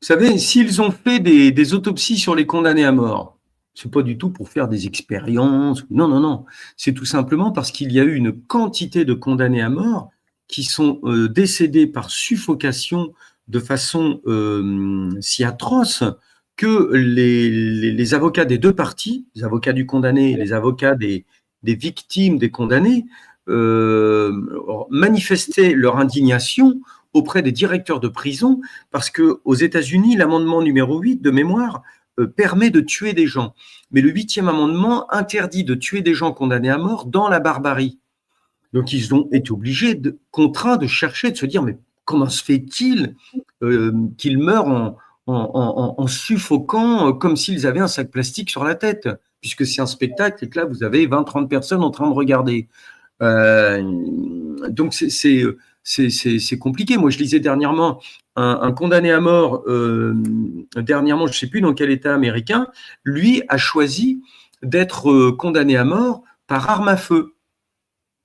Vous savez, s'ils ont fait des autopsies sur les condamnés à mort, c'est pas du tout pour faire des expériences. Non, non, non. C'est tout simplement parce qu'il y a eu une quantité de condamnés à mort qui sont décédés par suffocation de façon si atroce que les avocats des deux parties, les avocats du condamné et les avocats des victimes des condamnés, manifestaient leur indignation auprès des directeurs de prison parce qu'aux États-Unis, l'amendement numéro 8 de mémoire permet de tuer des gens. Mais le 8e amendement interdit de tuer des gens condamnés à mort dans la barbarie. Donc, ils ont été obligés, contraints de chercher, de se dire, mais comment se fait-il qu'ils meurent en suffoquant comme s'ils avaient un sac plastique sur la tête, puisque c'est un spectacle et que là, vous avez 20-30 personnes en train de regarder. Donc, c'est compliqué. Moi, je lisais dernièrement un condamné à mort, dernièrement, je ne sais plus dans quel État américain, lui a choisi d'être condamné à mort par arme à feu.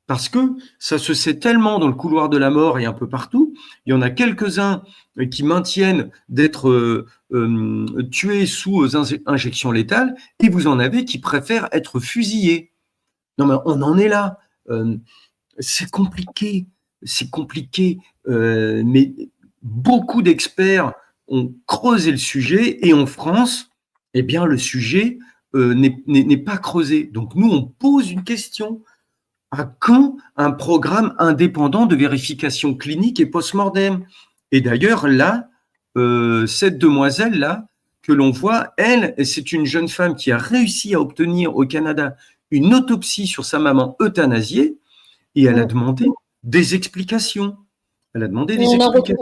Parce que ça se sait tellement dans le couloir de la mort et un peu partout. Il y en a quelques-uns qui maintiennent d'être tués sous injection létale, et vous en avez qui préfèrent être fusillés. Non, mais on en est là. C'est compliqué, mais beaucoup d'experts ont creusé le sujet, et en France, eh bien, le sujet n'est pas creusé. Donc nous, on pose une question. À quand un programme indépendant de vérification clinique et post-mortem? Et d'ailleurs, là, cette demoiselle-là, que l'on voit, elle, c'est une jeune femme qui a réussi à obtenir au Canada une autopsie sur sa maman euthanasiée, et elle a demandé des explications. Elle a demandé des explications.